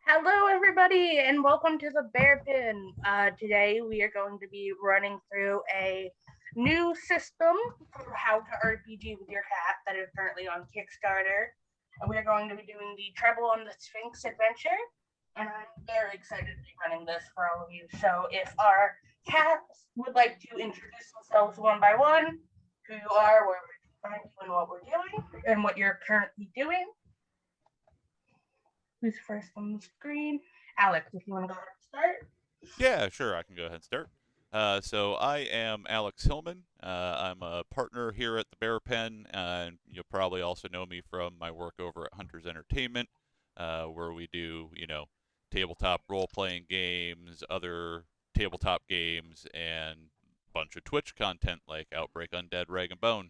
Hello, everybody, and welcome to the Bear Pin. Today, we are going to be running through a new system for how to RPG with your cat that is currently on Kickstarter. And we are going to be doing the Treble on the Sphinx adventure. And I'm very excited to be running this for all of you. So, if our cats would like to introduce themselves one by one, who you are, where we can find you, and what we're doing, and what you're currently doing. Who's first on the screen? Alex, if you want to go ahead and start. Yeah, sure. I can go ahead and start. So I am Alex Hillman. I'm a partner here at the Bear Pen, and you'll probably also know me from my work over at Hunters Entertainment, where we do, tabletop role-playing games, other tabletop games, and a bunch of Twitch content like Outbreak Undead Rag and Bone.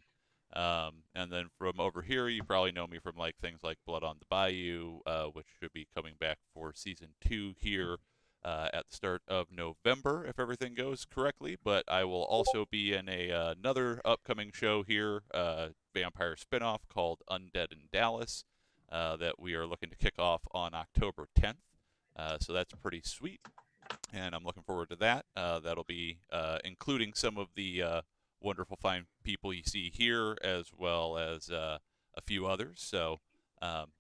And then from over here, you probably know me from like things like Blood on the Bayou, which should be coming back for season 2 here at the start of November if everything goes correctly. But I will also be in another upcoming show here, vampire spinoff called Undead in Dallas, that we are looking to kick off on October 10th. So that's pretty sweet, and I'm looking forward to that. That'll be including some of the wonderful fine people you see here, as well as a few others. So,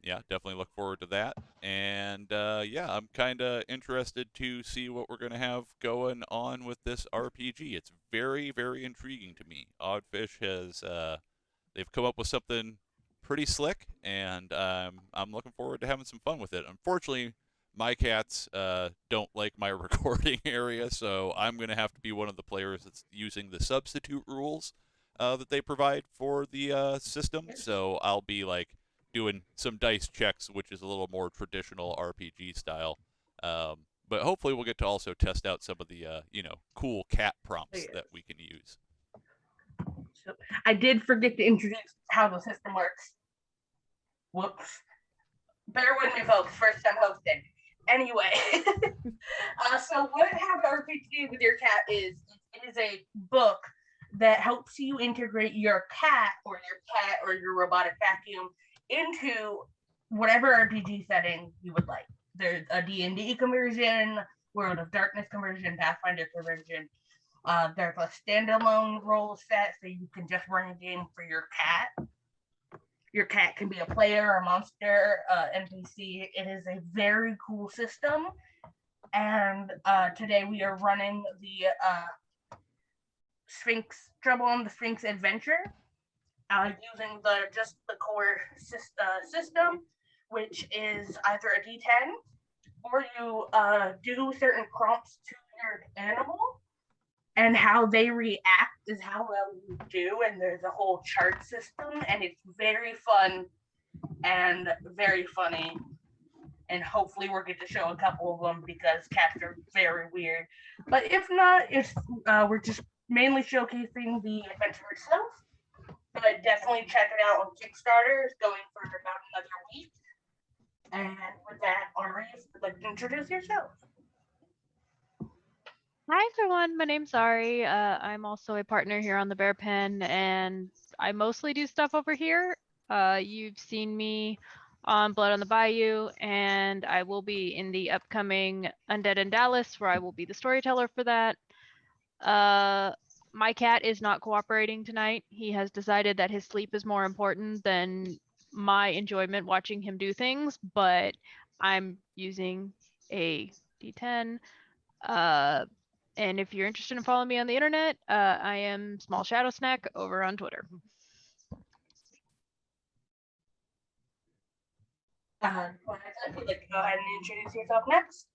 yeah, definitely look forward to that. And yeah, I'm kind of interested to see what we're going to have going on with this RPG. It's very, very intriguing to me. Oddfish has they've come up with something pretty slick, and I'm looking forward to having some fun with it. Unfortunately, my cats don't like my recording area, so I'm going to have to be one of the players that's using the substitute rules that they provide for the system. So I'll be like doing some dice checks, which is a little more traditional RPG style. But hopefully, we'll get to also test out some of the cool cat prompts that we can use. So, I did forget to introduce how the system works. Whoops. Bear with me, folks. First time hosting. Anyway, so what How to RPG with your cat is, it is a book that helps you integrate your cat or your robotic vacuum into whatever RPG setting you would like. There's a D&D conversion, World of Darkness conversion, Pathfinder conversion. There's a standalone role set, so you can just run a game for your cat. Your cat can be a player, a monster, NPC. It is a very cool system. And today we are running the Sphinx Trouble on the Sphinx adventure, using the core system, which is either a D10 or you do certain prompts to your animal, and how they react is how well you do. And there's a whole chart system, and it's very fun and very funny. And hopefully, we'll get to show a couple of them because cats are very weird. But if not, it's we're just mainly showcasing the adventure itself. But definitely check it out on Kickstarter. It's going for about another week. And with that, Ari, if you'd like to introduce yourself. Hi everyone, my name's Ari. I'm also a partner here on the Bear Pen, and I mostly do stuff over here. You've seen me on Blood on the Bayou, and I will be in the upcoming Undead in Dallas, where I will be the storyteller for that. My cat is not cooperating tonight. He has decided that his sleep is more important than my enjoyment watching him do things, but I'm using a D10. And if you're interested in following me on the internet, I am Small Shadow Snack over on Twitter. Would like to go ahead and introduce yourself next?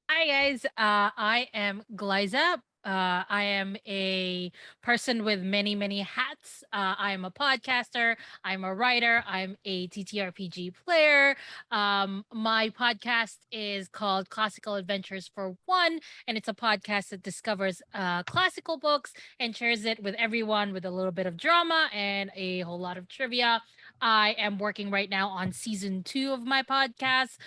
Hi guys, I am Glyza. I am a person with many hats. I am a podcaster. I'm a writer. I'm a TTRPG player. My podcast is called Classical Adventures for One, and it's a podcast that discovers classical books and shares it with everyone with a little bit of drama and a whole lot of trivia. I am working right now on season 2 of my podcast,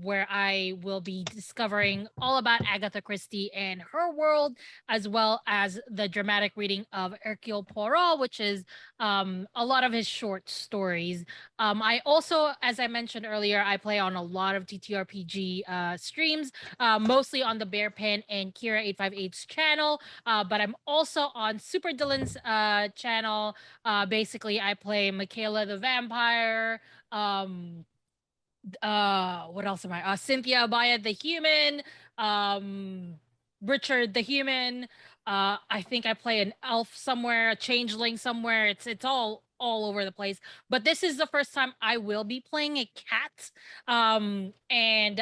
where I will be discovering all about Agatha Christie and her world, as well as the dramatic reading of Hercule Poirot, which is a lot of his short stories. I also, as I mentioned earlier, I play on a lot of TTRPG streams, mostly on the Bear Pen and Kira 858's channel. But I'm also on Super Dylan's channel. Basically, I play Michaela the Vampire. What else am I? Cynthia Abaya the Human. Um, Richard the Human. I think I play an elf somewhere, a changeling somewhere. It's all over the place. But this is the first time I will be playing a cat. And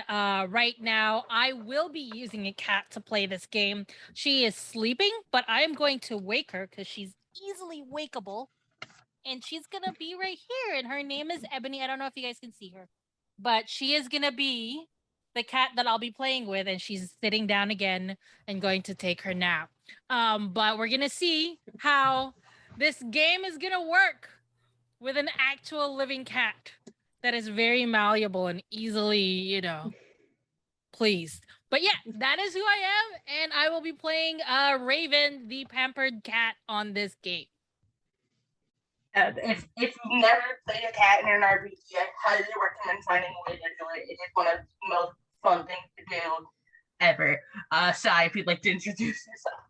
right now I will be using a cat to play this game. She is sleeping, but I am going to wake her because she's easily wakeable. And she's gonna be right here. And her name is Ebony. I don't know if you guys can see her, but she is gonna be the cat that I'll be playing with, and she's sitting down again and going to take her nap. But we're gonna see how this game is gonna work with an actual living cat that is very malleable and easily, pleased. But yeah, that is who I am, and I will be playing Raven, the pampered cat, on this game. If you've never played a cat in an RPG, I highly recommend finding a way to do it. It is one of the most fun things to do ever. Sai, if you'd like to introduce yourself.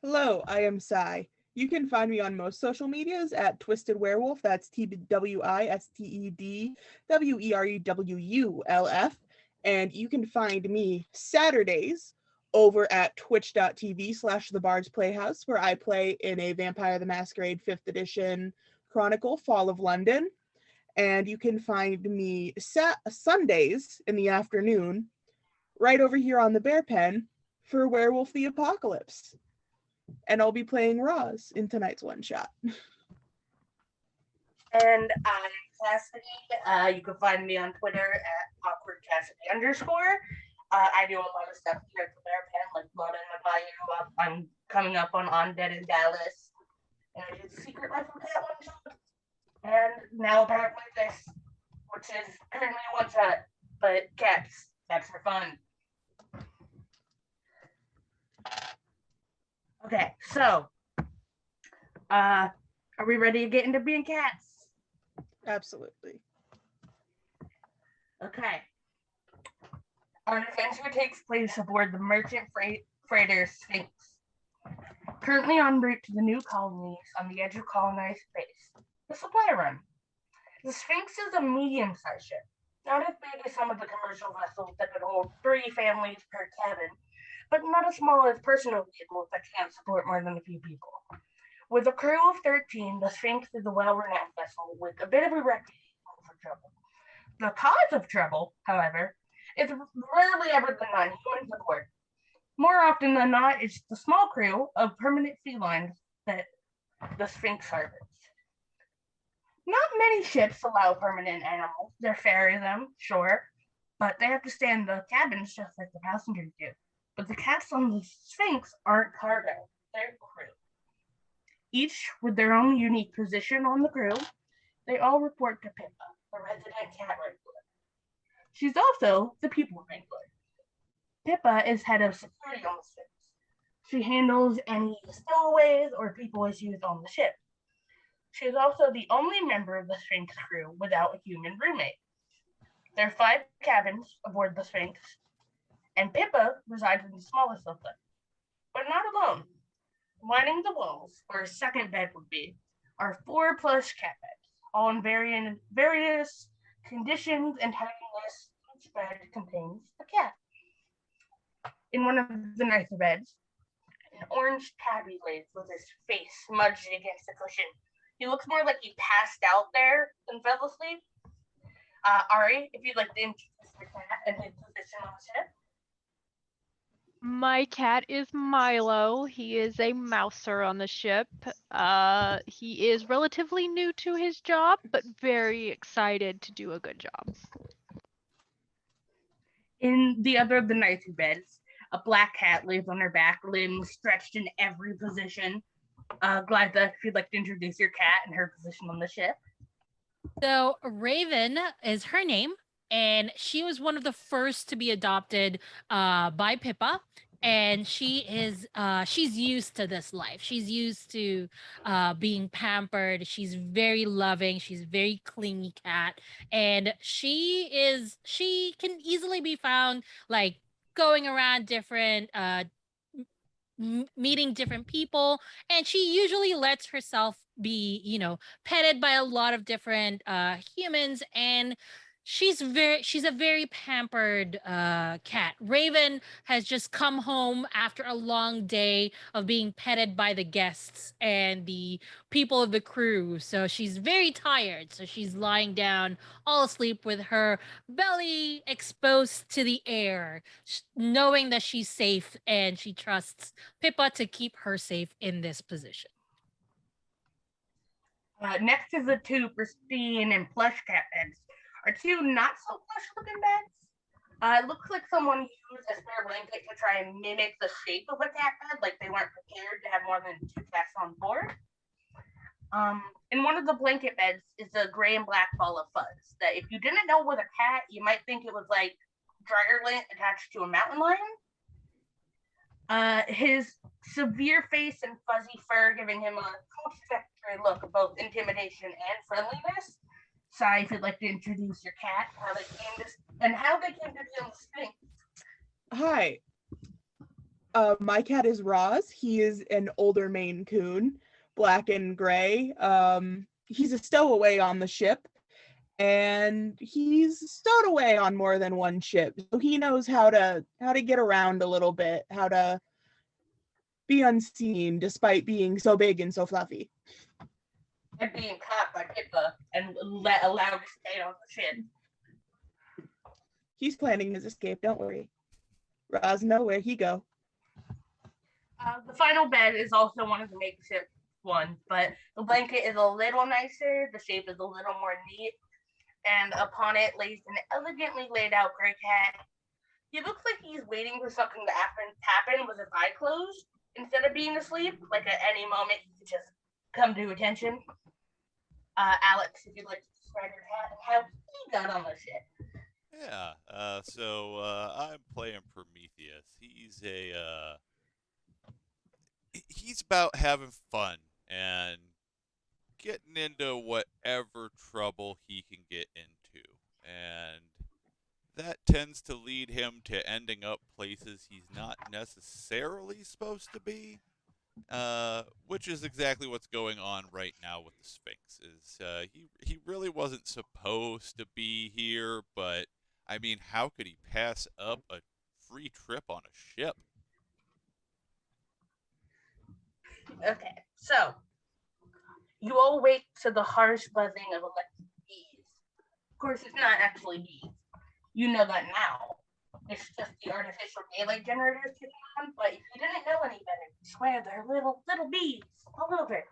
Hello, I am Sai. You can find me on most social medias at Twisted Werewolf. That's TWISTED WEREWULF. And you can find me Saturdays over at twitch.tv/The Bard's Playhouse, where I play in a Vampire the Masquerade 5th edition Chronicle, Fall of London. And you can find me Sundays in the afternoon right over here on the Bear Pen for Werewolf the Apocalypse. And I'll be playing Roz in tonight's one-shot. And I'm Cassidy. You can find me on Twitter at awkwardcassidy_. I do a lot of stuff here at the Bear Pen, like Blood in the Bayou. I'm coming up on Dead in Dallas. And I did Secret Life of Cat one-shot. And now apparently this, which is currently one-shot, but cats. That's for fun. Okay, so are we ready to get into being cats? Absolutely. Okay. Our adventure takes place aboard the merchant freighter Sphinx, currently en route to the new colonies on the edge of colonized space, the supply run. The Sphinx is a medium-sized ship, not as big as some of the commercial vessels that could hold 3 families per cabin, but not as small as personal vehicles that can't support more than a few people. With a crew of 13, the Sphinx is a well-renowned vessel with a bit of a reputation for trouble. The cause of trouble, however, is rarely ever the non-human aboard. More often than not, it's the small crew of permanent felines that the Sphinx harbors. Not many ships allow permanent animals. They ferry them, sure, but they have to stay in the cabins just like the passengers do. But the cats on the Sphinx aren't cargo, they're crew. Each with their own unique position on the crew, they all report to Pippa, the resident cat wrangler. She's also the people wrangler. Pippa is head of security on the Sphinx. She handles any stowaways or people issues on the ship. She is also the only member of the Sphinx crew without a human roommate. There are 5 cabins aboard the Sphinx, and Pippa resides in the smallest of them, but not alone. Lining the walls, where a second bed would be, are 4 plush cat beds, all in various conditions and tidiness. Each bed contains a cat. In one of the nicer beds, an orange tabby lays with his face smudged against the cushion. He looks more like he passed out there than fell asleep. Ari, if you'd like to introduce the cat and his position on the ship. My cat is Milo. He is a mouser on the ship. He is relatively new to his job, but very excited to do a good job. In the other of the nicer beds, a black cat lays on her back, limbs stretched in every position. Glyza, if you'd like to introduce your cat and her position on the ship. So Raven is her name, and she was one of the first to be adopted by Pippa. And she's used to this life. She's used to being pampered. She's very loving. She's very clingy cat, and she can easily be found like going around different meeting different people, and she usually lets herself be, petted by a lot of different humans, and she's a very pampered cat. Raven has just come home after a long day of being petted by the guests and the people of the crew, so she's very tired, so she's lying down all asleep with her belly exposed to the air, knowing that she's safe, and she trusts Pippa to keep her safe in this position. Next is the two pristine and plush cat beds. Are two not so plush looking beds. It looks like someone used a spare blanket to try and mimic the shape of a cat bed, like they weren't prepared to have more than two cats on board. In one of the blanket beds is a gray and black ball of fuzz that if you didn't know was a cat, you might think it was like dryer lint attached to a mountain lion. His severe face and fuzzy fur giving him a contradictory look of both intimidation and friendliness. Sai, if you'd like to introduce your cat, how they came to be on the Sphinx. Hi. My cat is Roz. He is an older Maine Coon, black and gray. He's a stowaway on the ship, and he's stowed away on more than one ship, so he knows how to get around a little bit, how to be unseen despite being so big and so fluffy. And being caught by Pippa and allowed to stay on the ship. He's planning his escape, don't worry. Roz know where he go. The final bed is also one of the makeshift ones, but the blanket is a little nicer, the shape is a little more neat, and upon it lays an elegantly laid out gray cat. He looks like he's waiting for something to happen with his eye closed instead of being asleep, like at any moment he could just come to attention. Alex, if you'd like to describe your cat and how he got on the ship. Yeah. I'm playing Prometheus. He's about having fun and getting into whatever trouble he can get into, and that tends to lead him to ending up places he's not necessarily supposed to be. Which is exactly what's going on right now with the Sphinx. He really wasn't supposed to be here, but I mean, how could he pass up a free trip on a ship? Okay, so you all wake to the harsh buzzing of electric bees. Of course, it's not actually bees. You know that now. It's just the artificial daylight generators kicking on, but if you didn't know any better, I swear they're little bees all over.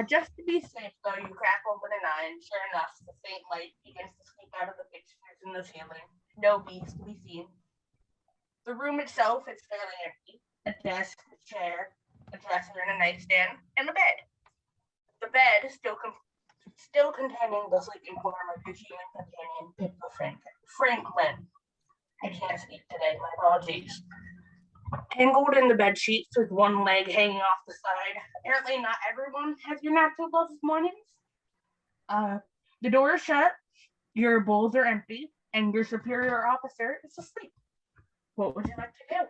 Just to be safe, though, you crack open an eye, and sure enough, the faint light begins to sneak out of the fixtures in the ceiling. No bees to be seen. The room itself is fairly empty. A desk, a chair, a dresser, and a nightstand, and a bed. The bed is still containing the sleeping form of your human companion, Pippa Franklin. I can't speak today, my apologies. Tangled in the bed sheets with one leg hanging off the side. Apparently, not everyone has your natural love of mornings. The door is shut, your bowls are empty, and your superior officer is asleep. What would you like to do?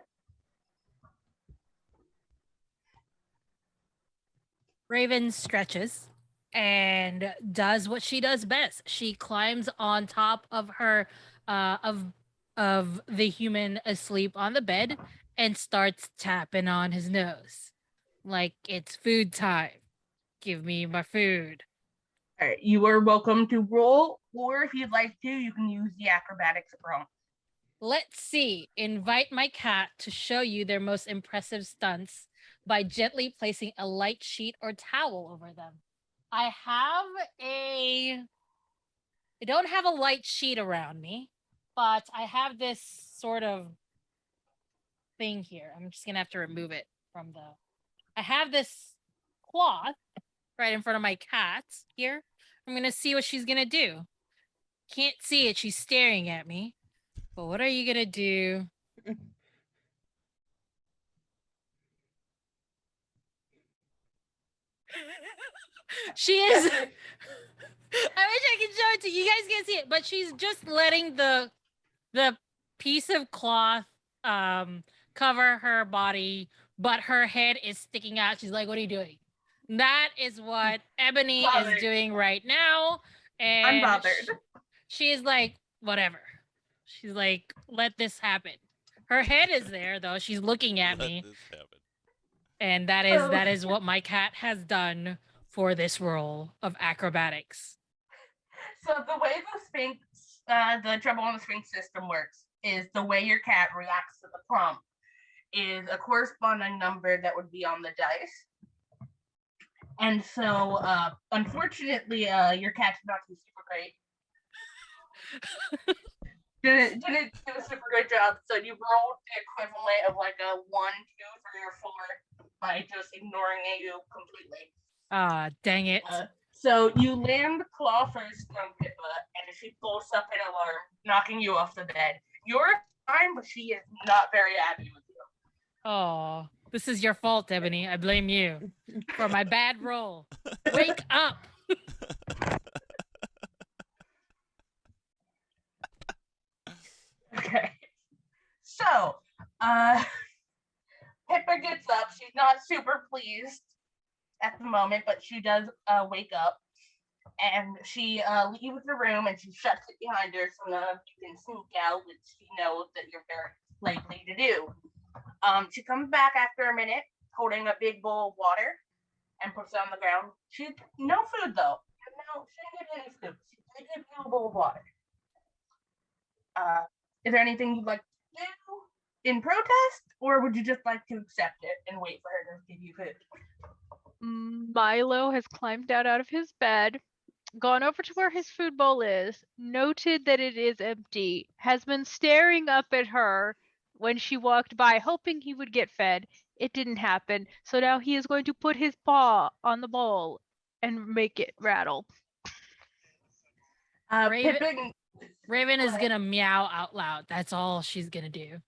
Raven stretches and does what she does best. She climbs on top of her of the human asleep on the bed and starts tapping on his nose like it's food time. Give me my food. All right, you are welcome to roll, or if you'd like to, you can use the acrobatics prompt. Let's see. Invite my cat to show you their most impressive stunts by gently placing a light sheet or towel over them. I don't have a light sheet around me, but I have this sort of thing here. I'm just gonna have to remove it from I have this cloth right in front of my cat here. I'm gonna see what she's gonna do. Can't see it. She's staring at me. But what are you gonna do? She is. I wish I could show it to you. You guys can't see it, but she's just letting the piece of cloth cover her body, but her head is sticking out. She's like, "What are you doing?" That is what Ebony Bothered. is doing right now, and Unbothered. she is like, "Whatever." She's like, "Let this happen." Her head is there though. She's looking at Let me, this happen. and that is what my cat has done for this role of acrobatics. So the way the Sphinx, the Trouble on the Sphinx system works is the way your cat reacts to the prompt is a corresponding number that would be on the dice. And so, unfortunately, your cat's not too super great. Didn't do a super great job. So you rolled the equivalent of like a 1, 2, 3, or 4 by just ignoring you completely. Ah, dang it. So you land claw first on Pippa, and she pulls up an alarm, knocking you off the bed. You're fine, but she is not very happy with you. Oh, this is your fault, Ebony. I blame you for my bad roll. Wake up. Okay. So, Pippa gets up. She's not super pleased at the moment, but she does wake up. And she leaves the room and she shuts it behind her so none of you can sneak out, which she knows that you're very likely to do. She comes back after a minute holding a big bowl of water and puts it on the ground. She no food though. No, she didn't get any food. She did give you a bowl of water. Is there anything you'd like to do in protest, or would you just like to accept it and wait for her to give you food? Milo has climbed down out of his bed, gone over to where his food bowl is, noted that it is empty, has been staring up at her when she walked by, hoping he would get fed. It didn't happen, so now he is going to put his paw on the bowl and make it rattle. Raven is gonna meow out loud. That's all she's gonna do.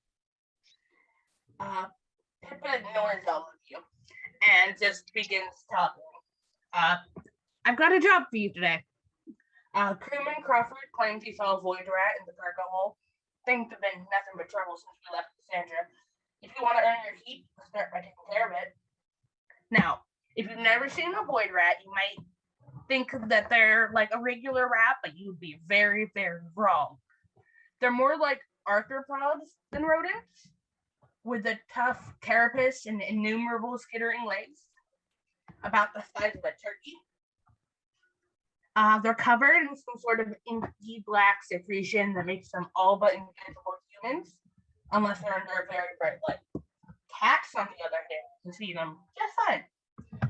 Pippa ignores all of you and just begins talking. I've got a job for you today. Crewman Crawford claims he saw a void rat in the cargo hold. Things have been nothing but trouble since we left Cassandra. If you want to earn your keep, start by taking care of it. Now, if you've never seen a void rat, you might think that they're like a regular rat, but you would be very, very wrong. They're more like arthropods than rodents, with a tough carapace and innumerable skittering legs, about the size of a turkey. They're covered in some sort of inky black secretion that makes them all but invisible to humans, unless they're under a very bright light. Cats, on the other hand, can see them just fine.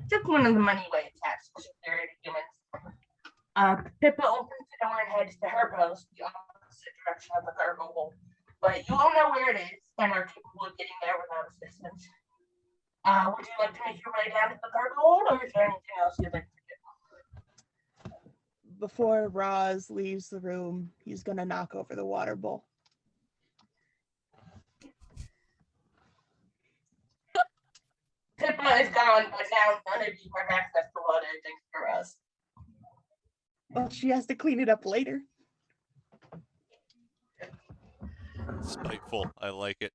Just one of the many ways cats are superior to humans. Pippa opens the door and heads to her post, the opposite direction of the cargo hold. But you all know where it is and are capable of getting there without assistance. Would you like to make your way down to the cargo hold, or is there anything else you'd like to do? Before Roz leaves the room, he's gonna knock over the water bowl. Pippa is gone, but now none of you have access to water thanks to Roz. Well, she has to clean it up later. Spiteful. I like it.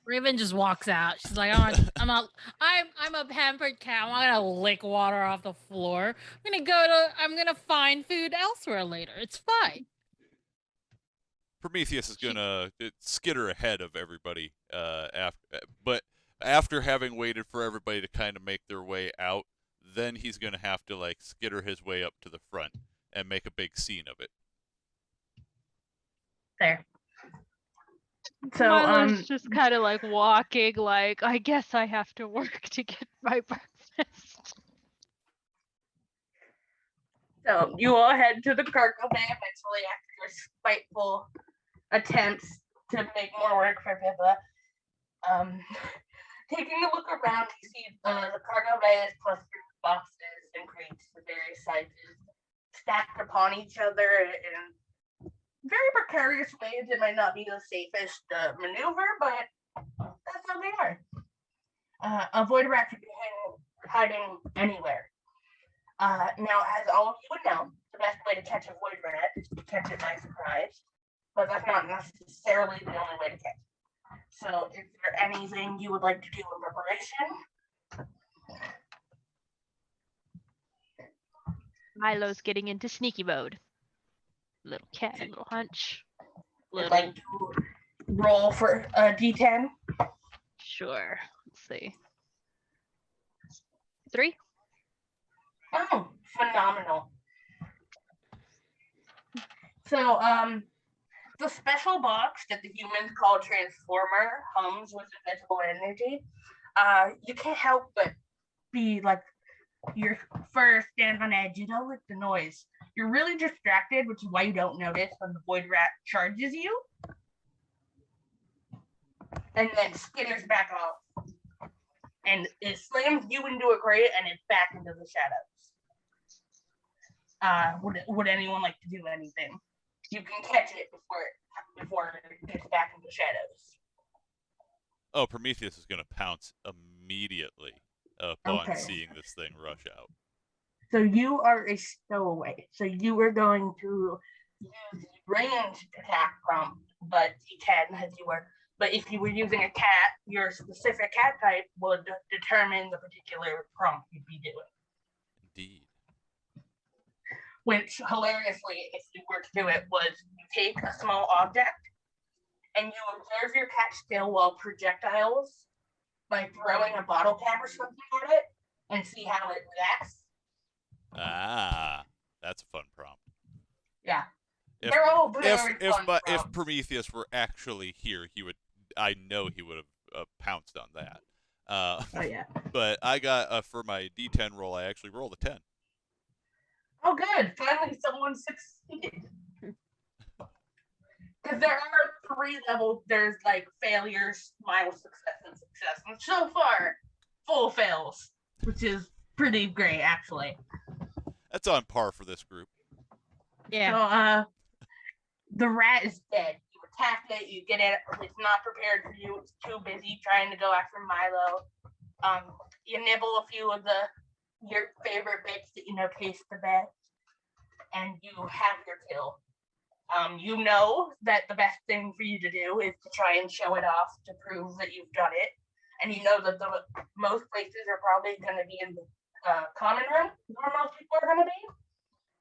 Raven just walks out. She's like, I'm a pampered cat. I'm not gonna lick water off the floor. I'm gonna find food elsewhere later. It's fine. Prometheus is gonna skitter ahead of everybody. After having waited for everybody to kind of make their way out, then he's gonna have to like skitter his way up to the front and make a big scene of it. There. So Milo's just kind of like walking, like, I guess I have to work to get my breakfast. So you all head to the cargo bay eventually after your spiteful attempts to make more work for Pippa. Taking a look around, you see the cargo bay is clustered boxes and crates of various sizes stacked upon each other in very precarious ways. It might not be the safest maneuver, but that's how they are. A void rat could be hiding anywhere. Now, as all of you would know, the best way to catch a void rat is to catch it by surprise, but that's not necessarily the only way to catch it. So, is there anything you would like to do in preparation? Milo's getting into sneaky mode. Little cat, little hunch. Would Little, like to roll for a d10? sure. Let's see. 3. Oh, phenomenal. So, the special box that the humans call Transformer hums with invisible energy. You can't help but be like, your fur stands on edge. You don't like the noise. You're really distracted, which is why you don't notice when the void rat charges you. And then skitters back off. And it slams you into a crate and it's back into the shadows. Would anyone like to do anything? You can catch it before it gets back into the shadows. Oh, Prometheus is going to pounce immediately upon Okay. seeing this thing rush out. So you are a stowaway. So you are going to use ranged attack prompt, but D10 as you were. But if you were using a cat, your specific cat type would determine the particular prompt you'd be doing. Indeed. Which, hilariously, if you were to do it, was you take a small object and you observe your cat still while projectiles, like throwing a bottle cap or something at it, and see how it reacts. Ah, that's a fun prompt. Yeah. If, They're all very fun if prompts. Prometheus were actually here, I know he would have pounced on that. Oh, yeah. But I got for my D10 roll, I actually rolled a 10. Oh, good. Finally, someone succeeded. Because there are 3 levels. There's like failures, mild success, and success. And so far, full fails, which is pretty great, actually. That's on par for this group. Yeah. So, the rat is dead. You attack it, you get it. It's not prepared for you. It's too busy trying to go after Milo. You nibble a few of your favorite bits that you know taste the best, and you have your kill. You know that the best thing for you to do is to try and show it off to prove that you've done it, and you know that the most places are probably going to be in the common room where most people are going to be.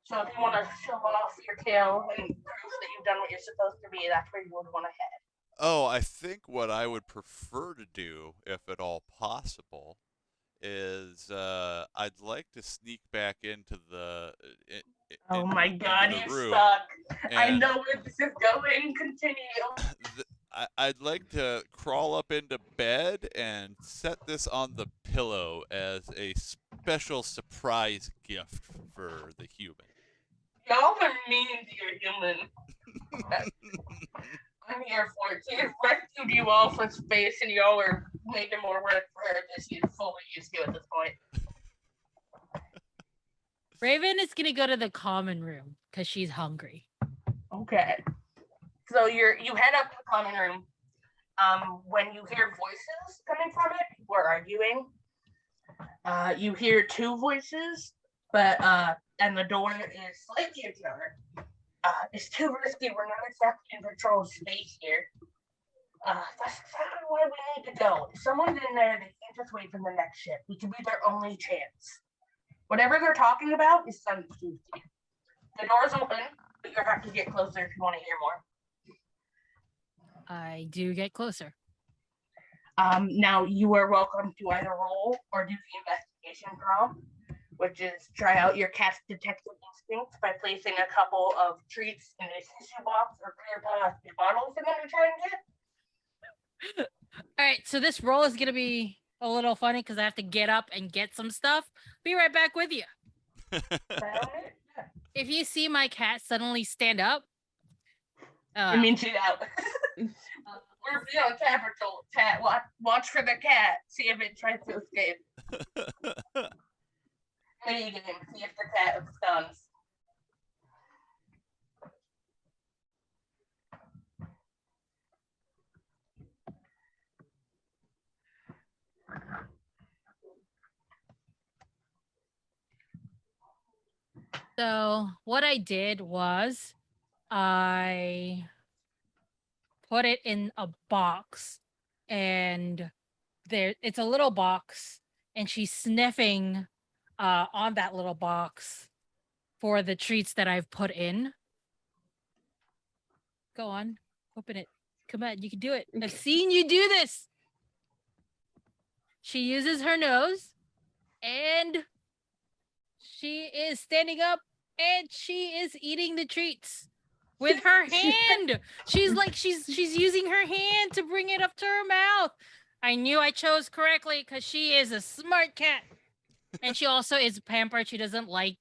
So if you want to show off your kill and prove that you've done what you're supposed to be, that's where you would want to head. Oh, I think what I would prefer to do, if at all possible, is I'd like to sneak back into the Oh my god, into the you room, suck. I and know where this is going. Continue. I'd like to crawl up into bed and set this on the pillow as a special surprise gift for the human. Y'all are mean to your human. I'm here for it. She's rescued you all from space and y'all are making more work for her than she's fully used to at this point. Raven is gonna go to the common room because she's hungry. Okay. So you head up to the common room. When you hear voices coming from it, people are arguing. You hear 2 voices, but and the door is slightly ajar. It's too risky. We're not exactly in control of space here. That's exactly where we need to go. If someone's in there, they can't just wait for the next ship. We could be their only chance. Whatever they're talking about is some safety. The door's open, but you have to get closer if you want to hear more. I do get closer. Now you are welcome to either roll or do the investigation prompt, which is try out your cat's detective instincts by placing a couple of treats in a tissue box or clear plastic bottles for them to try and get. All right, so this roll is gonna be a little funny because I have to get up and get some stuff. Be right back with you. If you see my cat suddenly stand up, I mean, she's out. We're on cat patrol. Cat, watch for the cat. See if it tries to escape. Mini game. See if the cat absconds. So what I did was I put it in a box, and it's a little box, and she's sniffing on that little box for the treats that I've put in. Go on, open it. Come on, you can do it. I've seen you do this. She uses her nose, and she is standing up, and she is eating the treats with her hand. She's using her hand to bring it up to her mouth. I knew I chose correctly because she is a smart cat. And she also is pampered. She doesn't like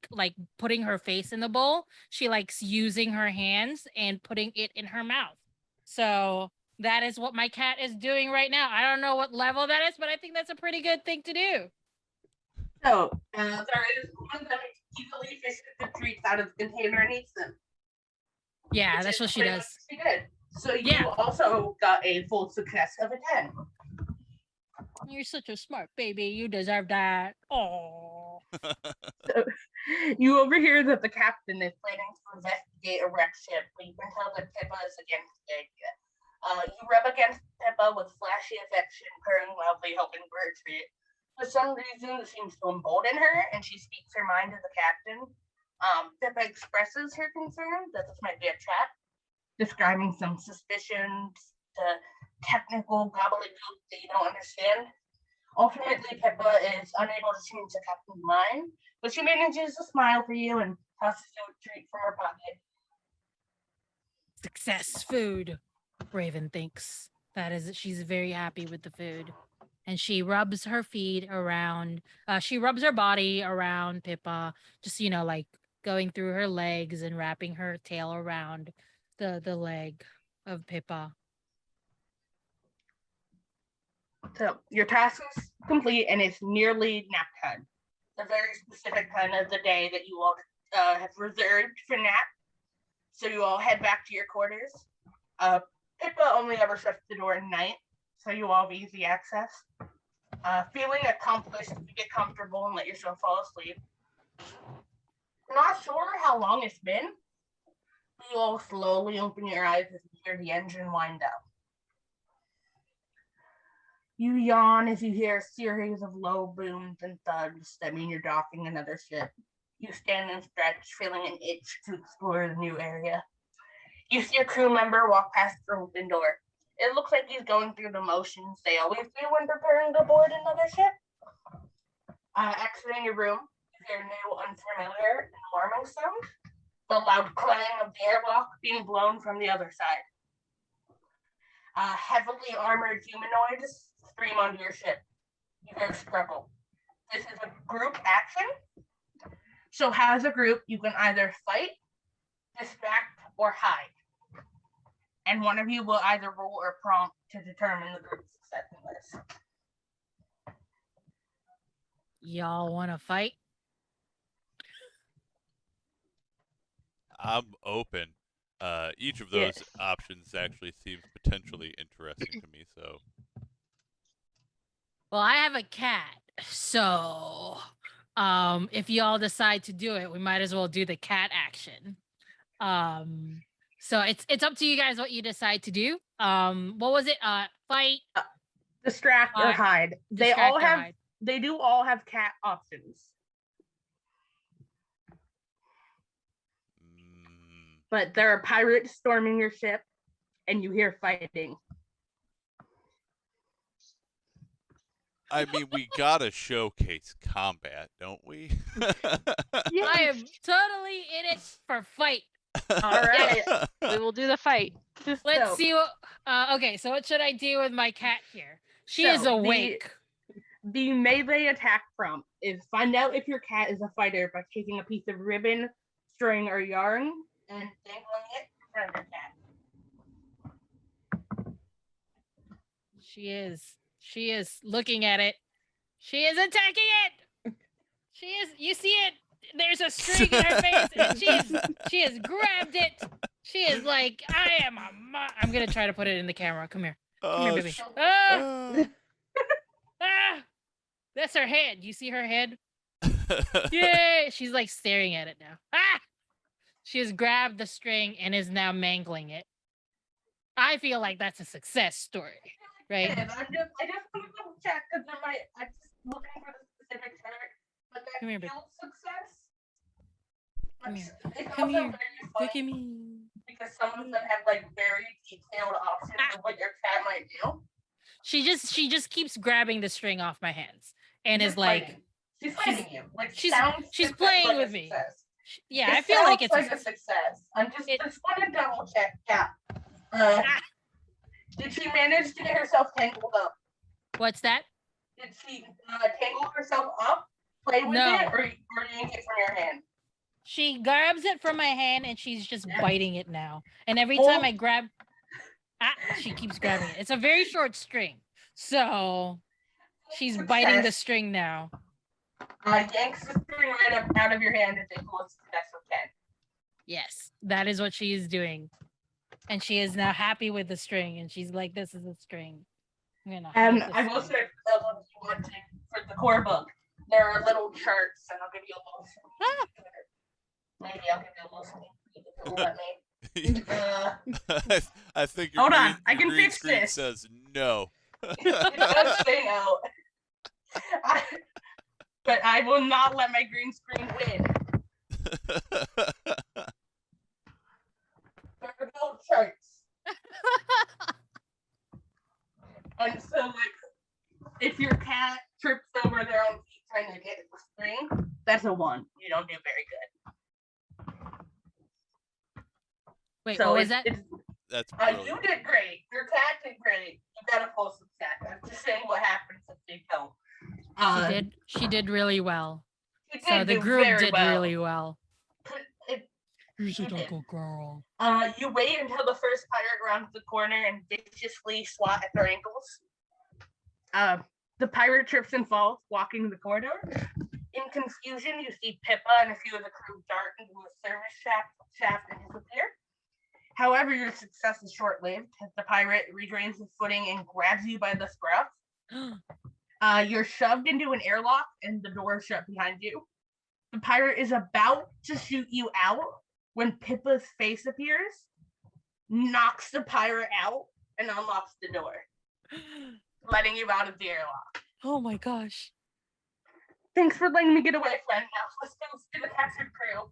putting her face in the bowl. She likes using her hands and putting it in her mouth. So that is what my cat is doing right now. I don't know what level that is, but I think that's a pretty good thing to do. So, there is one that easily fishes the treats out of the container and eats them. Yeah, that's what she does. She did. So you also got a full success of a 10. You're such a smart baby. You deserve that. Oh. So you overhear that the captain is planning to investigate a wrecked ship, but you can tell that Pippa is against the idea. You rub against Pippa with flashy affection, purring loudly, hoping for a treat. For some reason, it seems to embolden her, and she speaks her mind to the captain. Pippa expresses her concern that this might be a trap, describing some suspicions to technical gobbledygook that you don't understand. Ultimately, Pippa is unable to change the captain's mind, but she manages to smile for you and tosses you a treat from her pocket. Success food, Raven thinks. She's very happy with the food. And she rubs her feet around, she rubs her body around Pippa, just, like going through her legs and wrapping her tail around the leg of Pippa. So your task is complete, and it's nearly nap time. It's a very specific time of the day that you all have reserved for nap. So you all head back to your quarters. Pippa only ever shuts the door at night, so you all have easy access. Feeling accomplished, you get comfortable and let yourself fall asleep. Not sure how long it's been. You all slowly open your eyes as you hear the engine wind down. You yawn as you hear a series of low booms and thuds that mean you're docking another ship. You stand and stretch, feeling an itch to explore the new area. You see a crew member walk past the open door. It looks like he's going through the motions they always do when preparing to board another ship. Exiting your room, you hear new, unfamiliar, and alarming sound. The loud clang of the airlock being blown from the other side. Heavily armored humanoids stream onto your ship. You hear a struggle. This is a group action. So as a group, you can either fight, distract, or hide. And one of you will either roll or prompt to determine the group's success in this. Y'all want to fight? I'm open. Each of those options actually seems potentially interesting to me, so. Well, I have a cat, so if y'all decide to do it, we might as well do the cat action. So it's up to you guys what you decide to do. What was it? Fight, distract, or hide. They do all have cat options. But there are pirates storming your ship, and you hear fighting. I mean, we gotta showcase combat, don't we? Yeah, I am totally in it for fight. All right. We will do the fight. Let's see what. Okay, so what should I do with my cat here? She is awake. The melee attack prompt is find out if your cat is a fighter by taking a piece of ribbon, string, or yarn and dangling it in front of your cat. She is looking at it. She is attacking it. She is. You see it? There's a string in her face, and she has grabbed it. She is like, I am I'm gonna try to put it in the camera. Come here, baby. Ah! Ah! That's her head. You see her head? Yay! She's like staring at it now. Ah! She has grabbed the string and is now mangling it. I feel like that's a success story, right? I just want to double check because I'm just looking for the specific chart, but that Come here, babe. feels success. Come here. It's Come also here. very Look funny at me. because some of them have like very detailed options of what your cat might do. She just keeps grabbing the string off my hands and is Just like, fighting. She's fighting you. Like she's sounds playing like with a me. success. yeah, It I feel like sounds it's like a success. I'm just want to double check. Yeah. Did she manage to get herself tangled up? What's that? Did she tangle herself up, play with No. it, or yank it from your hand? She grabs it from my hand and she's just biting it now. And every Oh. time I grab, she keeps grabbing it. It's a very short string, so she's biting the string now. Yanks the string right up out of your hand and take a success of 10. Yes, that is what she is doing. And she is now happy with the string, and she's like, "This is a string." I'm gonna And hide I this will string. say, if you want to, for the core book, there are little charts, and I'll give you a little. Maybe I'll give you a little sneak peek if it'll let me. I think your Hold green, on, I your can green fix screen this. says no. It does say no. But I will not let my green screen win. There are no charts. And so, like, if your cat trips over their own feet trying to get the string, that's a 1. You don't do very good. Wait, So what was that? That's You brilliant. did great. Your cat did great. You got a full success. I'm just saying what happens if they don't. She did really well. She did So the do group very did well. really well. You did. Uncle girl. You wait until the first pirate rounds the corner and viciously swat at their ankles. The pirate trips and falls, walking the corridor. In confusion, you see Pippa and a few of the crew dart into a service shaft and disappear. However, your success is short-lived as the pirate regains his footing and grabs you by the scruff. You're shoved into an airlock and the door is shut behind you. The pirate is about to shoot you out when Pippa's face appears, knocks the pirate out, and unlocks the door, letting you out of the airlock. Oh my gosh. Thanks for letting me get away, friend. Now let's go to the captured crew.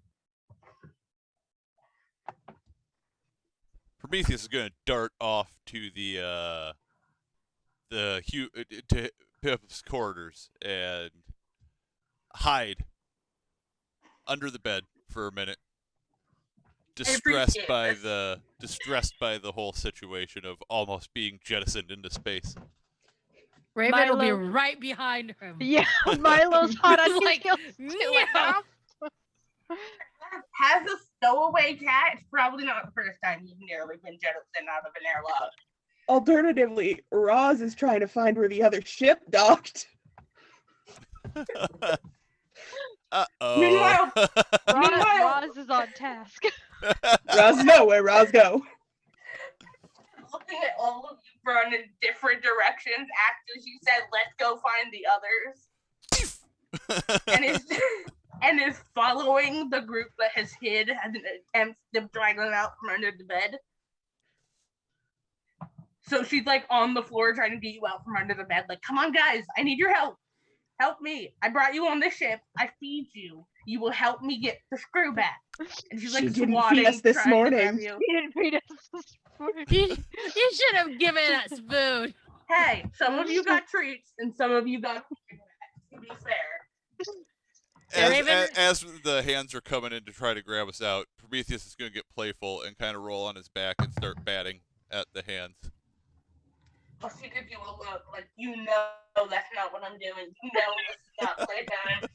Prometheus is going to dart off to to Pip's quarters and hide under the bed for a minute, distressed by the whole situation of almost being jettisoned into space. Raven will be Milo. right behind him. Yeah, Milo's hot on It's his like, heels yeah. too. As a stowaway cat, it's probably not the first time you've nearly been jettisoned out of an airlock. Alternatively, Roz is trying to find where the other ship docked. Uh-oh. Meanwhile, Roz is on task. Roz know where Roz go. looking at all of you run in different directions after she said, "Let's go find the others," and is following the group that has hid as an attempt to drag them out from under the bed. So she's like on the floor trying to get you out from under the bed. Like, come on, guys, I need your help. Help me. I brought you on this ship. I feed you. You will help me get the screw back. And she's like She didn't swatting feed us this trying to grab morning. you. He didn't feed us this morning. You should have given us food. Hey, some of you got treats and some of you got food back, to be fair. Raven- As the hands are coming in to try to grab us out, Prometheus is going to get playful and kind of roll on his back and start batting at the hands. Well, she gives you a look like, you know that's not what I'm doing. You know this is not playtime.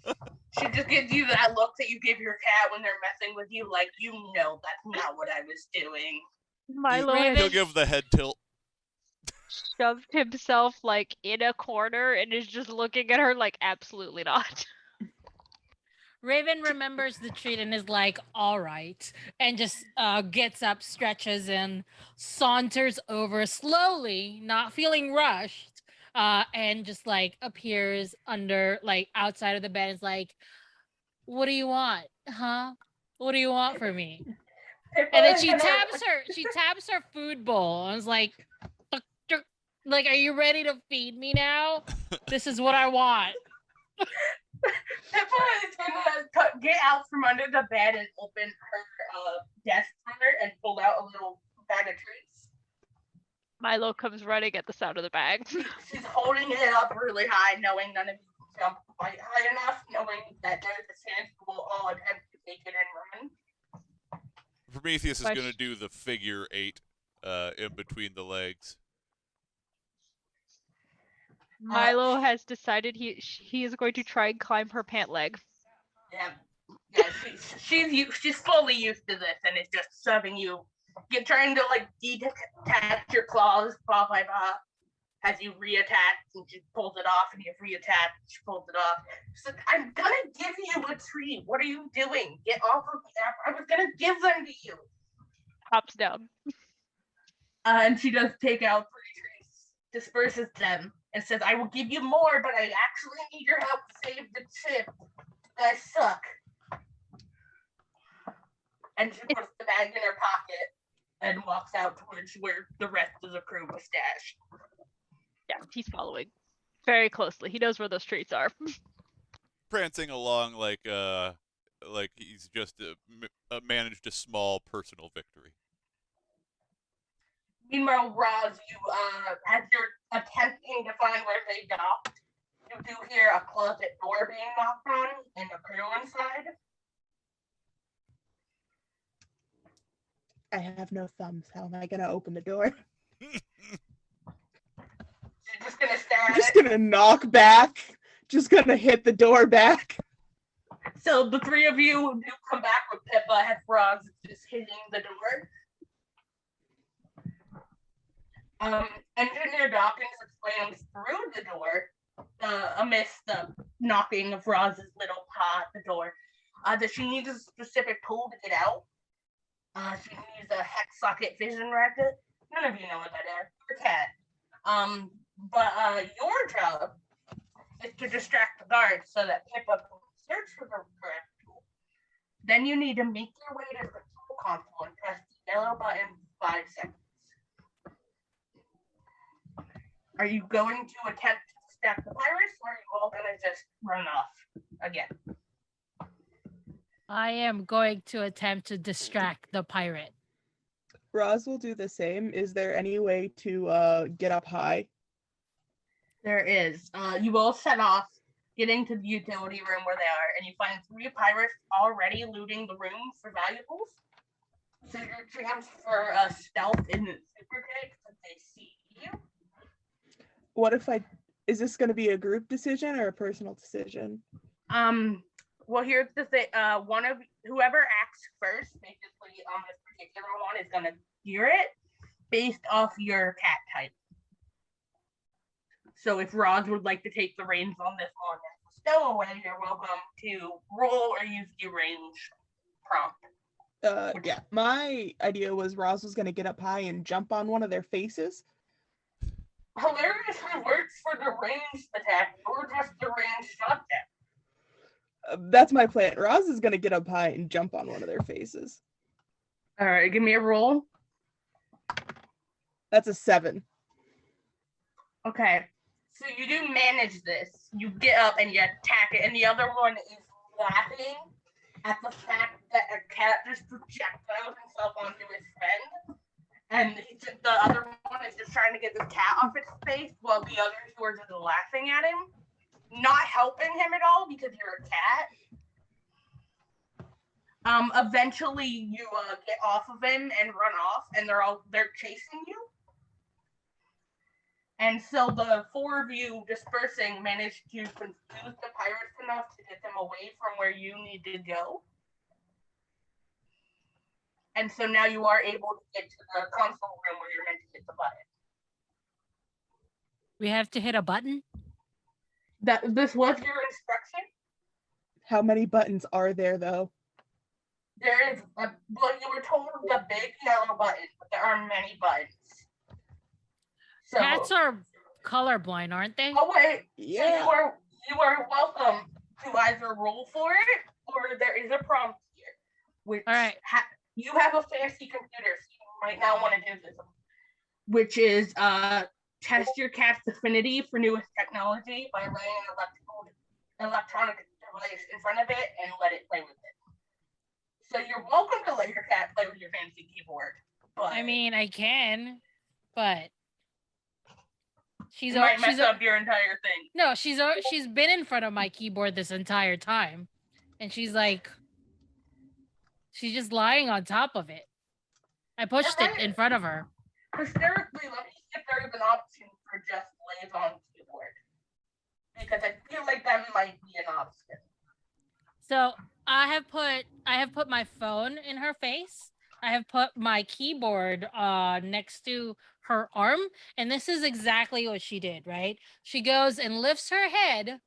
She just gives you that look that you give your cat when they're messing with you, like, you know that's not what I was doing. Milo Raven- He'll has give the head tilt. shoved himself like in a corner and is just looking at her like absolutely not. Raven remembers the treat and is like, all right, and just gets up, stretches, and saunters over slowly, not feeling rushed, and just like appears under, like outside of the bed. Is like, what do you want, huh? What do you want from me? Pippa And then is she gonna- taps her food bowl. I was like, "Tuck, tuck." Like, are you ready to feed me now? This is what I want. Pippa is gonna get out from under the bed and open her desk drawer and pull out a little bag of treats. Milo comes running at the sound of the bag. She's holding it up really high, knowing none of you can jump quite high enough, knowing that there's a chance you will all attempt to take it and run. Prometheus is going to Question- do the figure 8 in between the legs. Milo has decided he is going to try and climb her pant leg. Yeah, she's fully used to this, and it's just shoving you. You're trying to like detach your claws, blah blah blah, as you reattach, and she pulls it off, and you reattach, she pulls it off. She's like, "I'm gonna give you a treat. What are you doing? Get off of me! I was gonna give them to you." Hops down. And she does take out 3 trees, disperses them, and says, "I will give you more, but I actually need your help to save the ship. I suck." And she puts the bag in her pocket and walks out towards where the rest of the crew was stashed. Yeah, he's following very closely. He knows where those treats are. Prancing along like he's just managed a small personal victory. Meanwhile, Roz, you as you're attempting to find where they docked, you do hear a closet door being knocked on and a crew inside. I have no thumbs. How am I gonna open the door? She's just gonna stare I'm at just it. gonna knock back. Just gonna hit the door back. So the 3 of you do come back with Pippa as Roz is just hitting the door. Engineer Dawkins explains through the door, amidst the knocking of Roz's little paw at the door, that she needs a specific tool to get out. She needs a hex socket vision racket. None of you know what that is. You're a cat. But your job is to distract the guards so that Pippa can search for the correct tool. Then you need to make your way to the tool console and press the yellow button for 5 seconds. Are you going to attempt to distract the pirates, or are you all gonna just run off again? I am going to attempt to distract the pirate. Roz will do the same. Is there any way to get up high? There is. You all set off, getting to the utility room where they are, and you find 3 pirates already looting the room for valuables. So your chance for stealth isn't super great because they see you. What if is this gonna be a group decision or a personal decision? Well, here's the thing. One of whoever acts first, basically on this particular one, is gonna gear it based off your cat type. So if Roz would like to take the reins on this one as a stowaway, you're welcome to roll or use the range prompt. Yeah. My idea was Roz was gonna get up high and jump on one of their faces. Hilariously works for the ranged attack or just the ranged shot attack. That's my plan. Roz is gonna get up high and jump on one of their faces. All right, give me a roll. That's a 7. Okay, so you do manage this. You get up and you attack it, and the other one is laughing at the fact that a cat just projectiled himself onto his friend, and the other one is just trying to get the cat off its face, while the other 2 are just laughing at him, not helping him at all because you're a cat. Eventually you get off of him and run off, and they're chasing you. And so the 4 of you dispersing managed to confuse the pirates enough to get them away from where you need to go. And so now you are able to get to the console room where you're meant to hit the button. We have to hit a button? This was your instruction. How many buttons are there, though? There is well, you were told the big yellow button, but there are many buttons. So, Cats are colorblind, aren't they? oh wait, Yeah. so you are welcome to either roll for it or there is a prompt here, which All right. you have a fancy computer, so you might not want to do this, which is test your cat's affinity for newest technology by laying an electronic device in front of it and let it play with it. So you're welcome to let your cat play with your fancy keyboard. But I mean, I can, but you might mess up your entire thing. No, she's been in front of my keyboard this entire time, and she's just lying on top of it. I pushed it in front of her. Hysterically, let me see if there is an option for just lays on keyboard, because I feel like that might be an option. So I have put my phone in her face. I have put my keyboard next to her arm, and this is exactly what she did, right? She goes and lifts her head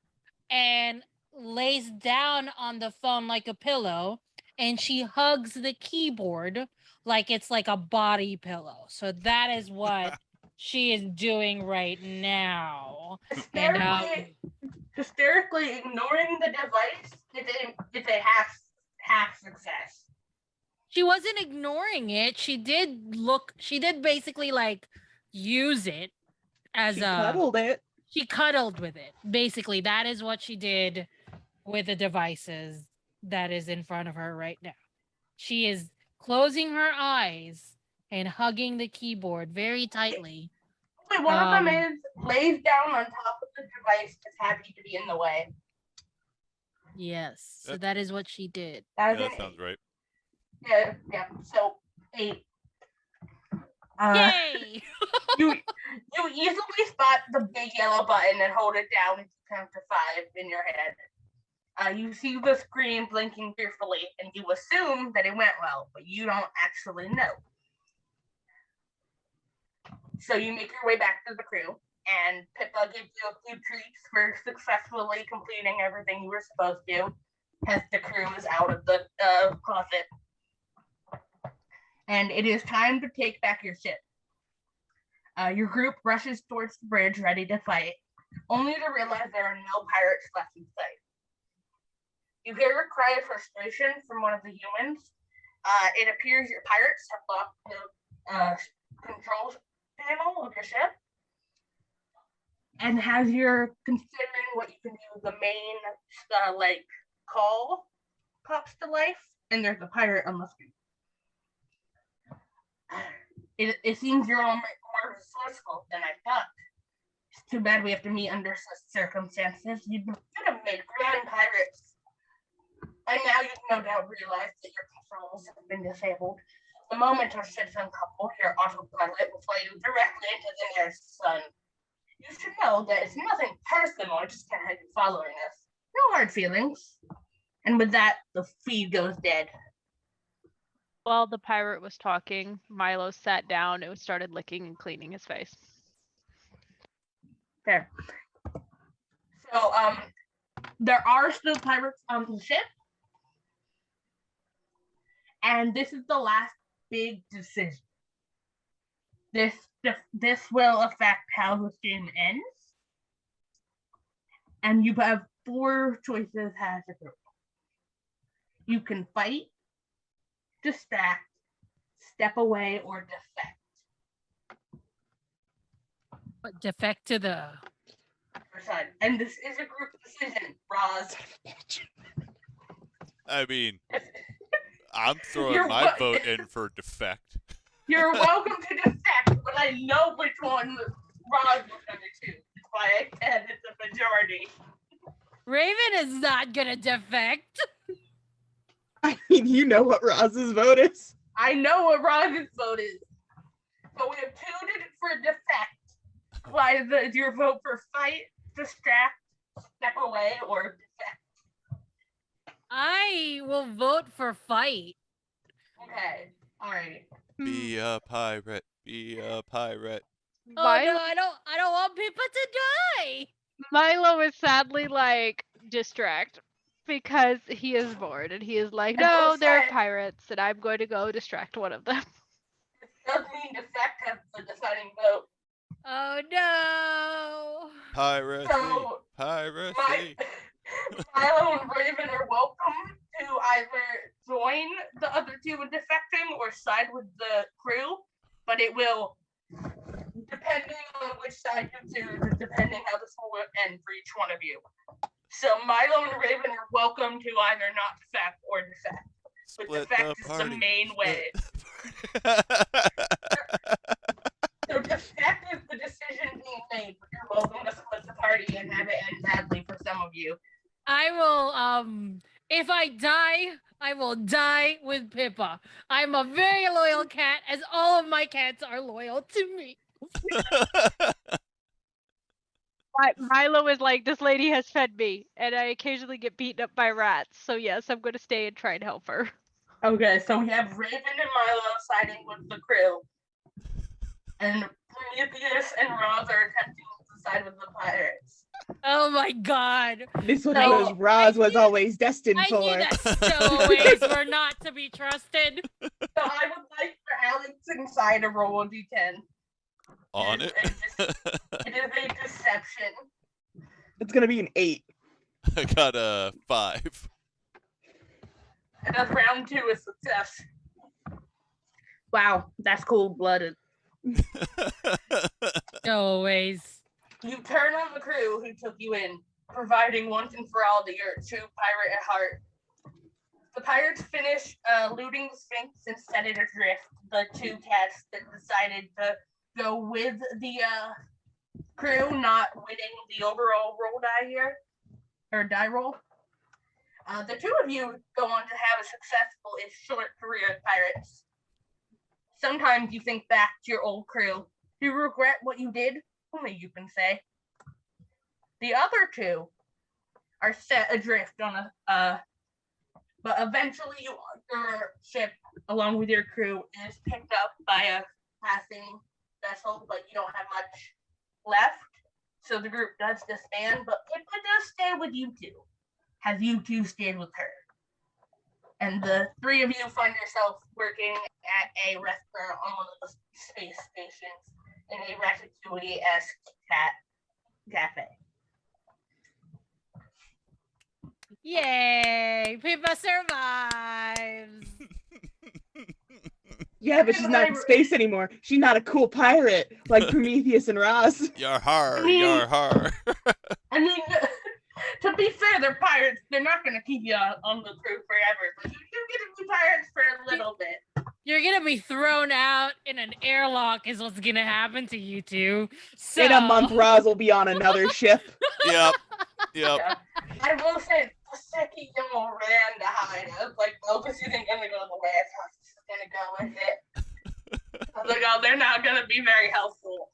and lays down on the phone like a pillow, and she hugs the keyboard like it's like a body pillow. So that is what she is doing right now. Hysterically ignoring the device is a half success. She wasn't ignoring it. She did basically like use it as She cuddled it. She cuddled with it. Basically, that is what she did with the devices that is in front of her right now. She is closing her eyes and hugging the keyboard very tightly. Wait, one of them is lays down on top of the device, is happy to be in the way. Yes, so that is what she did. That sounds right. Yeah. So 8. Yay! you easily spot the big yellow button and hold it down and count to 5 in your head. You see the screen blinking fearfully, and you assume that it went well, but you don't actually know. So you make your way back to the crew, and Pippa gives you a few treats for successfully completing everything you were supposed to, as the crew is out of the closet. And it is time to take back your ship. Your group rushes towards the bridge, ready to fight, only to realize there are no pirates left in sight. You hear a cry of frustration from one of the humans. It appears your pirates have locked the controls panel of your ship. And as you're considering what you can do, the main call pops to life, and there's a pirate on the screen. It seems you're all more resourceful than I thought. It's too bad we have to meet under such circumstances. You could have made grand pirates. By now you no doubt realize that your controls have been disabled. The moment our ships uncouple, your autopilot will fly you directly into the nearest sun. You should know that it's nothing personal, I just can't have you following us. No hard feelings. And with that, the feed goes dead. While the pirate was talking, Milo sat down and started licking and cleaning his face. Fair. So, there are still pirates on the ship. And this is the last big decision. This will affect how the stream ends. And you have 4 choices as a group. You can fight, distract, step away, or defect. But defect to the side. And this is a group decision, Roz. I mean, I'm throwing my vote in for defect. You're welcome to defect, but I know which one Roz was going to choose. That's why I said it's a majority. Raven is not going to defect. I mean, you know what Roz's vote is. I know what Roz's vote is. So we have 2 for defect. Why is your vote for fight, distract, step away, or defect? I will vote for fight. Okay. All right. Be a pirate. Be a pirate. Oh no, I don't want people to die. Milo is sadly like distract. because he is bored and he is like, I will no, they're say- pirates, and I'm going to go distract one of them. It does mean defect has the deciding vote. Oh no. Piracy. So Piracy. Milo and Raven are welcome to either join the other two in defecting or side with the crew, but it will, depending on which side you choose, depending how this will end for each one of you. So Milo and Raven are welcome to either not defect or defect. But Split defect the is party. the main way. So defect is the decision being made, but you're welcome to split the party and have it end badly for some of you. I will if I die, I will die with Pippa. I'm a very loyal cat, as all of my cats are loyal to me. Milo is like, this lady has fed me, and I occasionally get beaten up by rats. So yes, I'm going to stay and try and help her. Okay, so we have Raven and Milo siding with the crew. And Prometheus and Roz are attempting to side with the pirates. Oh my god. This was So, what Roz was knew- always destined I for. knew that stowaways were not to be trusted. So I would like for Alex and Sai to roll a d10. On it. It is a deception. It's gonna be an 8. I got a 5. And that's round 2 is success. Wow, that's cold-blooded. Stowaways. You turn on the crew who took you in, providing once and for all that you're a true pirate at heart. The pirates finish looting the Sphinx and set it adrift. The two cats that decided to go with the crew, not winning the overall roll die here, or die roll. The two of you go on to have a successful and short career as pirates. Sometimes you think back to your old crew. Do you regret what you did? Only you can say. The other two are set adrift on but eventually your ship, along with your crew, is picked up by a passing vessel, but you don't have much left. So the group does disband, but Pippa does stay with you two. Have you two stayed with her? And the three of you find yourself working at a restaurant on one of the space stations in a Ratatouille-esque cafe. Yay! Pippa survives. Yeah, but she's not in space anymore. She's not a cool pirate like Prometheus and Roz. Yar har, yar har. I mean, to be fair, they're pirates. They're not going to keep you on the crew forever, but you do get to be pirates for a little bit. You're gonna be thrown out in an airlock is what's gonna happen to you two. So In a month, Roz will be on another ship. Yep. Yep. Yeah. I will say, the second you ran to hide, I was like, well, this isn't going to go the way I thought this was going to go with it. I was like, oh, they're not going to be very helpful.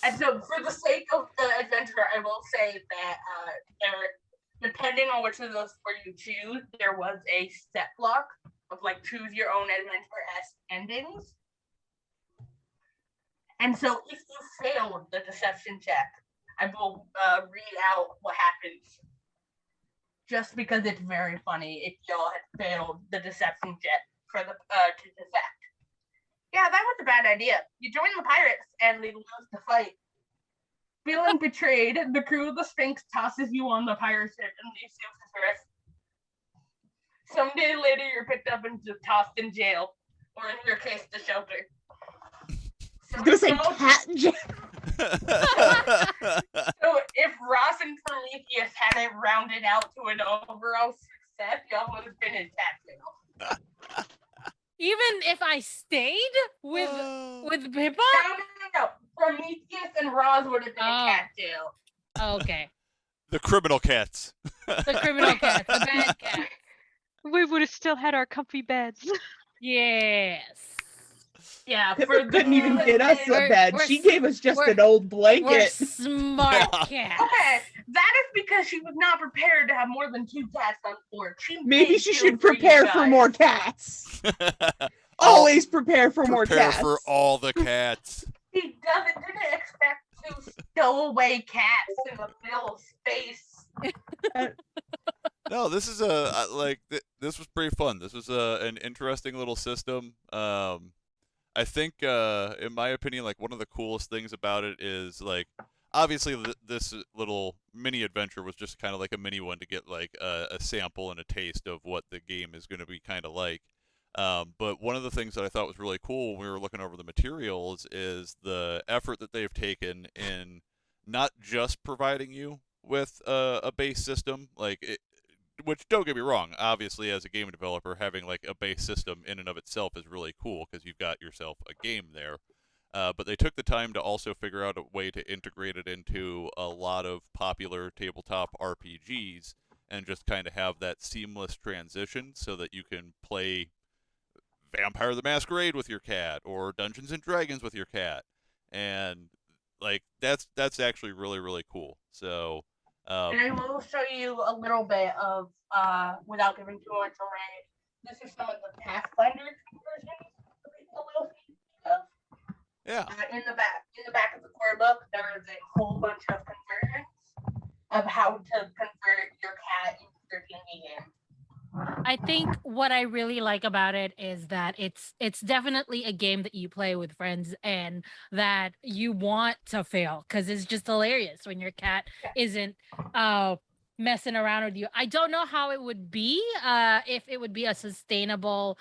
And so, for the sake of the adventure, I will say that depending on which of those four you choose, there was a step block of like choose your own adventure-esque endings. And so, if you failed the deception check, I will read out what happens. Just because it's very funny if y'all had failed the deception check for the to defect. Yeah, that was a bad idea. You join the pirates and they lose the fight. Feeling betrayed, the crew of the Sphinx tosses you on the pirate ship and leaves you to rest. Someday later, you're picked up and tossed in jail, or in your case, the shelter. I was gonna say cat jail. So if Ross and Prometheus had it rounded out to an overall success, y'all would have been in cat jail. even if I stayed with Pippa? No. Prometheus and Ross would have been in cat jail. Okay. The criminal cats. The criminal cat, the bad cat. We would have still had our comfy beds. Yes. Yeah, Pippa couldn't even get us a We're- bed. we're She s- gave us just we're- an old We're blanket. smart cats. Okay, that is because she was not prepared to have more than 2 cats on board. Maybe made she two should for you prepare for guys. more cats. All- Always prepare for more prepare cats. for all the cats. She didn't expect to stow away cats in the middle of space. No, this is this was pretty fun. This was an interesting little system. I think, in my opinion, like one of the coolest things about it is like obviously this little mini adventure was just kind of like a mini one to get like a sample and a taste of what the game is going to be kind of like. But one of the things that I thought was really cool when we were looking over the materials is the effort that they've taken in not just providing you with a base system, which don't get me wrong, obviously as a game developer, having like a base system in and of itself is really cool because you've got yourself a game there. But they took the time to also figure out a way to integrate it into a lot of popular tabletop RPGs and just kind of have that seamless transition so that you can play Vampire the Masquerade with your cat or Dungeons and Dragons with your cat, and like that's actually really really cool. So, And I will show you a little bit of, without giving too much away. This is some of the Pathfinder conversions. A little of. yeah, In the back of the core book, there is a whole bunch of conversions of how to convert your cat into your D&D game. I think what I really like about it is that it's definitely a game that you play with friends and that you want to fail because it's just hilarious when your cat isn't messing around with you. I don't know how it would be if it would be a sustainable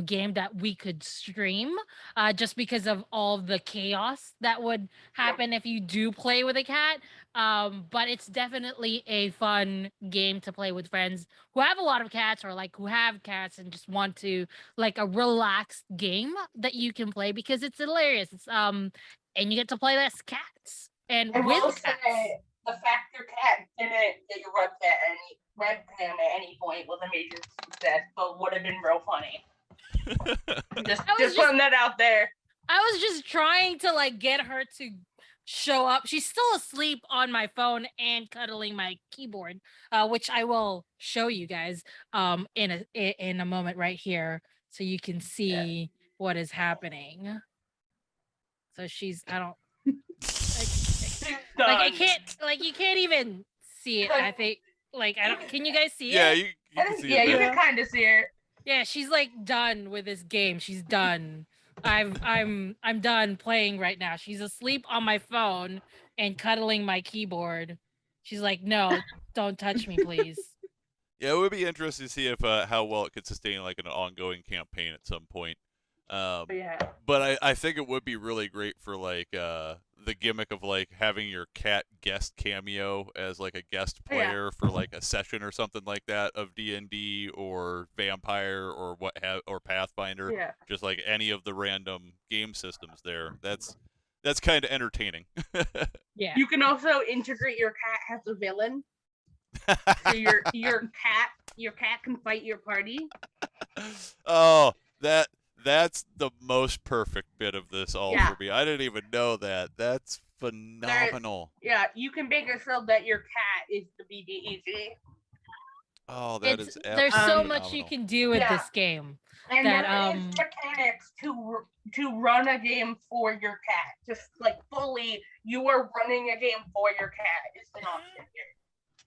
game that we could stream just because of all the chaos that would happen if you do play with a cat. But it's definitely a fun game to play with friends who have a lot of cats or like who have cats and just want to like a relaxed game that you can play because it's hilarious. It's and you get to play less cats and I will with cats. say the fact your cat didn't get your webcam at any point was a major success, but would have been real funny. just putting that out there. I was just trying to like get her to show up. She's still asleep on my phone and cuddling my keyboard, which I will show you guys in a moment right here, so you can see what is happening. So she's I don't like I can't like you can't even see it. I think like I don't. Can you guys see yeah, it? you can see Yeah, it you there. can kind of see her. Yeah, she's like done with this game. She's done. I'm done playing right now. She's asleep on my phone and cuddling my keyboard. She's like, "No, don't touch me, please." Yeah, it would be interesting to see if how well it could sustain like an ongoing campaign at some point. Yeah. But I think it would be really great for like the gimmick of like having your cat guest cameo as like a guest player for like a session or something like that of D&D or Vampire or or Pathfinder. Yeah. Just like any of the random game systems there. That's kind of entertaining. Yeah. You can also integrate your cat as a villain. So your cat can fight your party. Oh, that's the most perfect bit of this all Yeah. for me. I didn't even know that. That's phenomenal. Yeah, you can make it so that your cat is the BDEG. Oh, that is there's so absolutely much you phenomenal. can do with this game. And that, there is mechanics to run a game for your cat. Just like fully, you are running a game for your cat is an option here.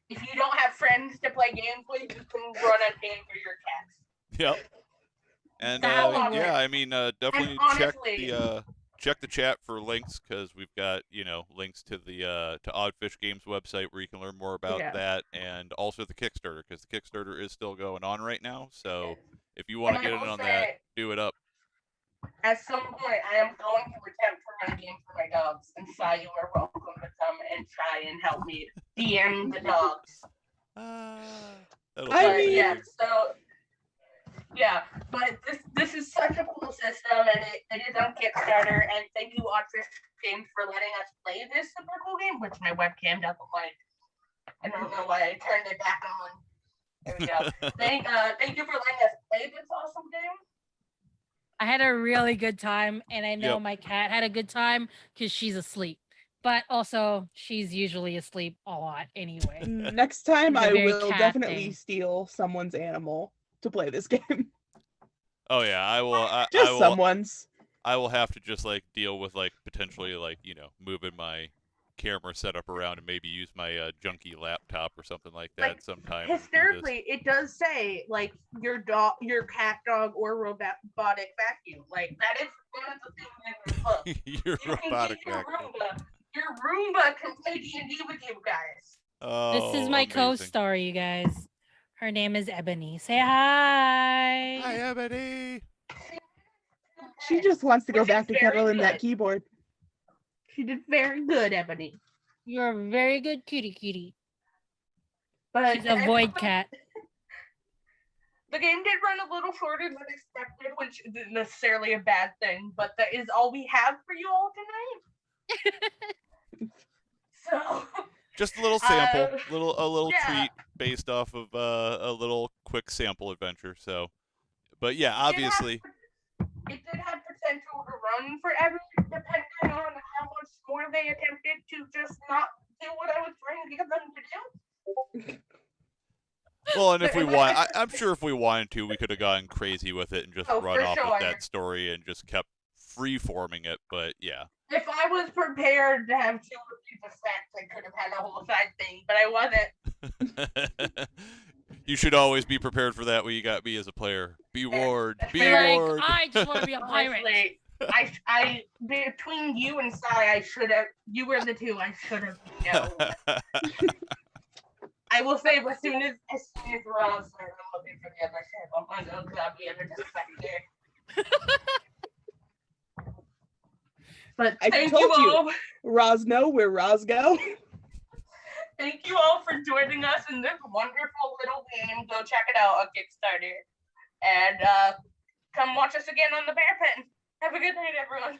If you don't have friends to play games with, you can run a game for your cats. Yep. And yeah, I mean, definitely check the chat for links because we've got links to the to Oddfish Games website where you can learn more about that, and also the Kickstarter because the Kickstarter is still going on right now. So if you want to get in on that, do it up. At some point, I am going to attempt to run a game for my dogs, and Sai, you are welcome to come and try and help me DM the dogs. But this is such a cool system, and it is on Kickstarter. And thank you, Oddfish Games, for letting us play this super cool game, which my webcam doesn't like. I don't know why I turned it back on. There we go. Thank you for letting us play this awesome game. I had a really good time, and I know my cat had a good time because she's asleep. But also, she's usually asleep a lot anyway. Next time, I will definitely steal someone's animal to play this game. Oh yeah, I will. Someone's. I will have to just like deal with like potentially like moving my camera set up around and maybe use my junky laptop or something like that Like, sometime. and do this. Hysterically, it does say like your cat, dog, or robotic vacuum. Like that is one of the things in the book. Your You can robotic get your vacuum. Roomba. Your Roomba can play D&D with you guys. Oh, This is my amazing. co-star, you guys. Her name is Ebony. Say hi. Hi, Ebony. She just wants to go Which is back to very cuddling that good. keyboard. She did very good, Ebony. You're a very good cutie. But She's a void cat. The game did run a little shorter than expected, which isn't necessarily a bad thing, but that is all we have for you all tonight. So Just a little sample, a Uh, little yeah. treat based off of a little quick sample adventure. So, but yeah, obviously, it did have potential to run forever, depending on how much more they attempted to just not do what I was trying to get them to do. well, and if we want, I'm sure if we wanted to, we could have gone crazy with it and just Oh, run for off sure. with that story and just kept free-forming it. But yeah. If I was prepared to have 2 of these effects, I could have had a whole side thing, but I wasn't. You should always be prepared for that when you got me as a player. Be warned. Be Be Like, warned. I just want to be a pirate. Honestly, I between you and Sai, I should have. You were the two I should have known. I will say, as soon as Ross started, I'm looking for the other ship. I'm like, oh god, we have a defector. But I thank told you you. all. Roz know where Roz go. Thank you all for joining us in this wonderful little game. Go check it out on Kickstarter. And come watch us again on the Bear Pen. Have a good night, everyone.